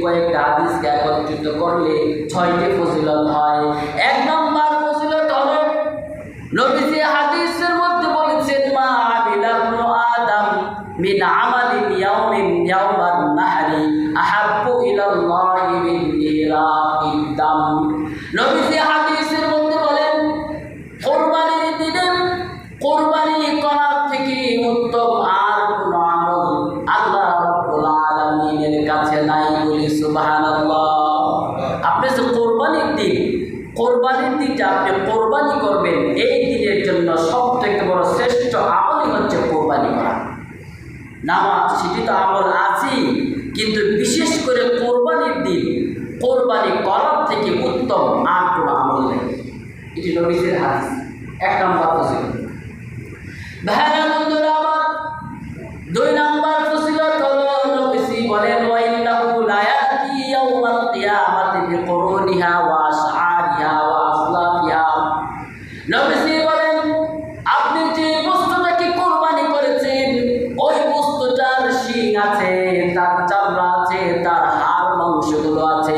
কয়েকটা হাদিসকে একত্রিত করলে 6টি ফজিলত হয়। 1 নম্বর ফজিলত হলো নবীজি হাদিসের মধ্যে বলেছেন, মা আমিলা ইবনু আদম মিন আমালিন ইয়াওমান নাহরি আহাব্বু ইলাল্লাহি মিন ইরাকিদ দাম। নবীজি হাদিসের মধ্যে বলেন, কুরবানির দিনে কুরবানি করার থেকে উত্তম আর কোন আমল আল্লাহ রাব্বুল আলামিনের কাছে নাই। বলি সুবহানাল্লাহ। আপনি যে কোরবানির দিনটা আপনি কোরবানি করবেন, এই দিনের জন্য সবথেকে বড় শ্রেষ্ঠ আমলই হচ্ছে কোরবানি করা। নামাজ সেটি তো আমল আছেই, কিন্তু বিশেষ করে কোরবানির দিন কোরবানি করার থেকে উত্তম আর কোনো আমল নেই। এটি নবীজির হাদিস। 1 নম্বর ফজিলত। ভাইরা বন্ধুরা আমার, 2 নম্বর ফজিলত হলো নবীজি বলেন, ওয়া ইন্নাহু লা ইয়াতি ইয়াউমাল কিয়ামাতি বিকুরুনিহা ওয়া আশআরিহা ওয়া আসলাফিহা। নবীজি বলেন, আপনি যে বস্তুটাকে কোরবানি করেছেন, ওই বস্তুটার শিং আছে, তার চামড়া আছে, তার হাড় মাংসগুলো আছে,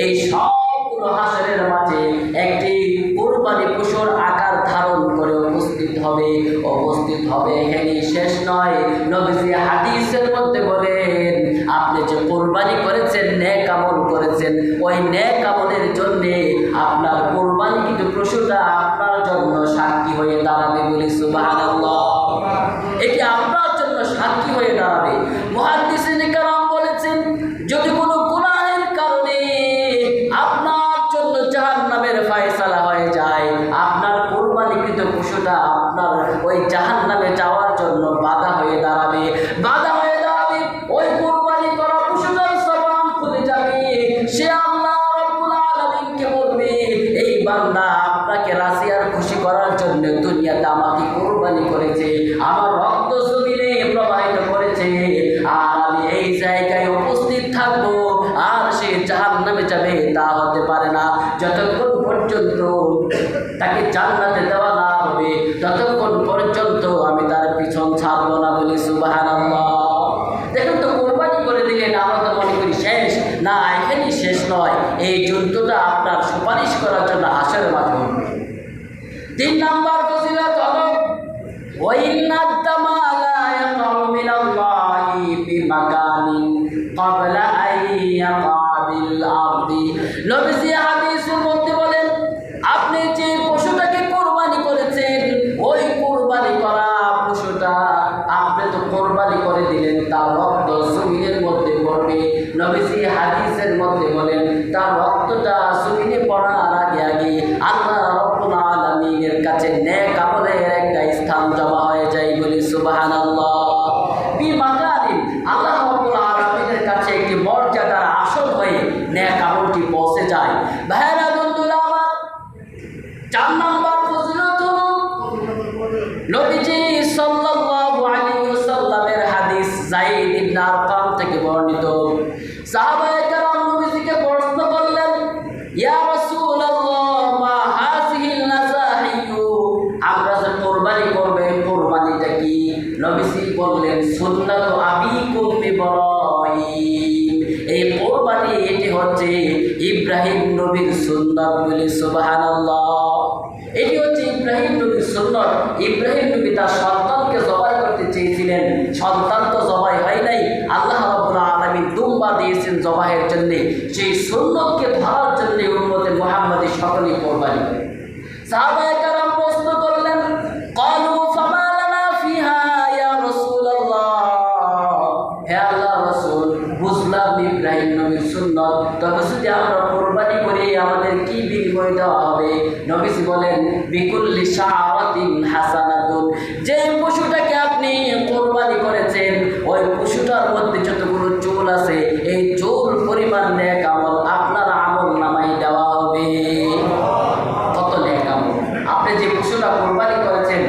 এই সবগুলো হাসরের মাঝে একটি কোরবানি পশুর আকার ধারণ করে উপস্থিত হবে। এখানেই শেষ নয়, নবীজি হাদিসের মধ্যে বলেন, আপনি যে কোরবানি করেছেন, নেক আমল করেছেন, ওই নেক আমলের জন্য আপনার কোরবানি কিন্তু পশুটা আপনার জন্য সাক্ষী হয়ে দাঁড়াবে। বলি সুবহানাল্লাহ। এটি আপনার জন্য সাক্ষী হয়ে দাঁড়াবে। মুহাদ্দিসিনে কেরাম বলেছেন, যদি কোনো গুনাহের কারণে আপনার জন্য জাহান্নামের ফয়সালা হয়ে যায়, আপনার কোরবানিকৃত পশুটা আপনার ওই জাহান্নামে যাওয়ার জন্য বাধা হয়ে দাঁড়াবে। ওই কোরবানি করা পশুটার জবান খুলে যাবে। সে আল্লাহ রাব্বুল আলামিনকে বলবে, এই বান্দা আপনাকে রাজি আর খুশি করার জন্য দুনিয়াতে আমাকে কোরবানি করেছে, আমার রক্ত জমিনে প্রবাহিত করেছে, আর আমি এই জায়গায় উপস্থিত থাকবো, আর সে জাহান্নামে যাবে তা হতে পারে না। যতক্ষণ পর্যন্ত তাকে জান্নাতে দেওয়া না হবে, ততক্ষণ পর্যন্ত আমি তার পিছন ছাড়বো না। বলি সুবহানাল্লাহ। দেখুন তো, কোরবানি করে দিলেন, আমরা তো মনে করি শেষ না, এখানেই শেষ নয়, এই যুদ্ধটা আপনার সুপারিশ করার জন্য হাসরের মাঠে হবে। 3 নম্বর ফজিলত হলো, ওয়া ইন্নাদ দামা লা ইয়াকাউ মিনাল্লাহি বিমাকানিন ক্বাবলা আন ইয়াকা বিল আরদি। নবীজি হাদিসের মধ্যে বলেন, আপনি যে পশুটাকে কোরবানি করেছেন, ওই কোরবানি করা পশুটা আপনি তো কোরবানি করে দিলেন, তার রক্ত জমিনের মধ্যে পড়বে। নবীজি হাদিসের মধ্যে বলেন, তার রক্তটা জমিনে পড়ার আগে আল্লাহ রাব্বুল আলামিনের কাছে নেক আমলের একটা স্থান জমা হয়ে যায়। বলি সুবহানাল্লাহ। বিমাকানিন, আল্লাহ রাব্বুল আলামিনের কাছে একটি মর্যাদার আসন হয়ে নেক আমলটি পৌঁছে যায়। ভাইরা বন্ধুরা আমার, 4 নম্বর ফজিলত হলো নবীজি সাল্লাল্লাহু আলাইহি ওয়াসাল্লামের হাদিস যায়েদ ইবনে আরকাম থেকে বর্ণিত। সাহাবায়ে কেরাম নবীজিকে প্রশ্ন করলেন, ইয়া রাসূলুল্লাহ, মা হাযিহিল নাযাহিয়ু, আমরা যে কোরবানি করবেন, কোরবানিটা কি? নবীজি বললেন, সুন্নাতু আবিকুম ইব্রাহিম, এই কোরবানি এটি হচ্ছে ইব্রাহিম নবীর সুন্নাত। বলি সুবহানাল্লাহ। এটি হচ্ছে ইব্রাহিম নবীর সুন্নাত। ইব্রাহিম নবী তার সন্তানকে জবাই করতে চেয়েছিলেন, সন্তান তো জবাই হয় নাই, আল্লাহ রাব্বুল আলামিন দুম্বা দিয়েছেন জবাইয়ের জন্য। সেই সুন্নতকে ধরার জন্য উম্মতে মুহাম্মাদী সকলেই কোরবানি করে। সাহাবায়ে কেরাম প্রশ্ন করলেন, ক্বালু ফামা লানা ফিহা ইয়া রাসূলুল্লাহ, হে আল্লাহর রাসূল, বুঝলাম ইব্রাহিম নবীর সুন্নাত, তবে যদি আমরা কোরবানি করি আমাদের কি বিনিময় দেওয়া হবে? নবীজি বলেন, বিকুল্লি শাআরাতিন হাসানাতুন, যে পশুটাকে আপনি কোরবানি করেছেন, ওই পশুটার মধ্যে যতগুলো চুল আছে, এই চুল পরিমাণ নেক আমল আপনার আমল নামায় দেওয়া হবে। কত নেক আমল! আপনি যে পশুটা কোরবানি করেছেন,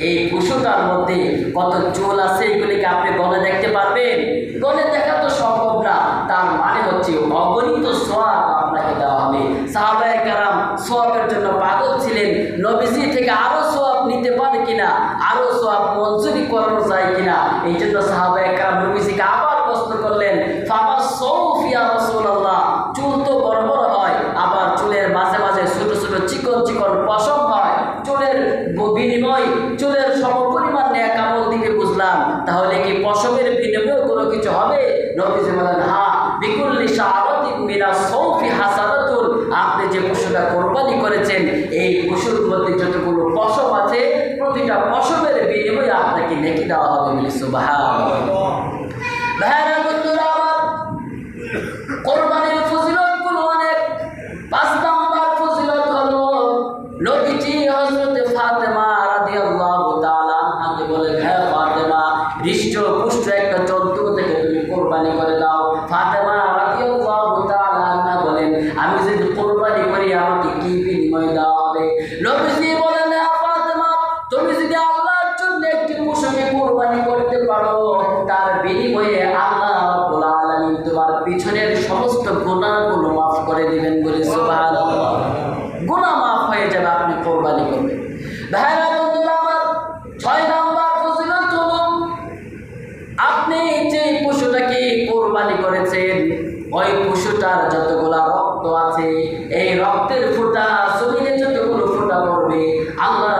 এই পশুটার মধ্যে কত চুল আছে, এগুলিকে আপনি গণে দেখতে পারবেন? গণে দেখা তো সম্ভব না। তার মানে হচ্ছে অগণিত সওয়াব আপনাকে দেওয়া হবে। সাহাবায়ে কেরাম সওয়াবের জন্য পাগল ছিলেন, নবীজি থেকে আরো সওয়াব নিতে পারে কিনা, আরো সওয়াব মঞ্জুরি করানো যায় কিনা। এই জন্য সাহাবায়ে কেরাম নবীজিকে আবার প্রশ্ন করলেন, ফামা সওফ ইয়া রাসূলুল্লাহ, রাসূলুল্লাহ, চুল তো বড় বড় হয়, আবার চুলের মাঝে মাঝে ছোট ছোট চিকন চিকন পশম হয়, চুলের বিনিময় চুলের সমপরিমাণ নেক আমল দিকে বুঝলাম, তাহলে কি পশমের বিনিময়ে কোনো কিছু হবে? নবীজি বলেন, হ্যাঁ, বিকুল্লি শাআরাতিন মিনাস সাওফি হাসানাতুন। আপনি যে পশুটা কোরবানি করেছেন, এই পশুর মধ্যে যতগুলো পশম আছে, প্রতিটা পশমের বিনিময়ে আপনাকে নেকি দেওয়া হবে। বলি সুবহানাল্লাহ। ভাইরা বন্ধুরা আমার, কোরবানির ফজিলতগুলো অনেক। 5 নাম্বার ফজিলত হলো, নবীজি হযরতে ফাতেমা রাদিয়াল্লাহু তাআলা আনহাকে বলেন, হ্যাঁ ফাতেমা, হৃষ্টপুষ্ট একটা জন্তু থেকে তুমি কোরবানি করে দাও। ফাতেমা রাদিয়াল্লাহু তাআলা আনহা বলেন, আমি যদি কোরবানি করি আমাকে কি বিনিময় দেওয়া হবে? নবীজি বলেন, হ্যাঁ ফাতেমা, তুমি যদি আল্লাহর জন্য একটি পশুকে কোরবানি করতে পারো, তার বিনিময়ে আল্লাহ রাব্বুল আলামিন তোমার পিছনের সমস্ত গুনাহগুলো মাফ করে দিবেন। বলি সুবহানাল্লাহ। গুনাহ মাফ হয়ে যাবে আপনি কোরবানি করবেন। ভাইরা বন্ধুরা আমার, 6 নাম্বার ফজিলত হলো, আপনি যে পশুটাকে কোরবানি করেছেন, ওই পশুটার যতগুলা রক্ত আছে, এই রক্তের ফোঁটা জমিনে যতগুলো ফোঁটা পড়বে, আল্লাহ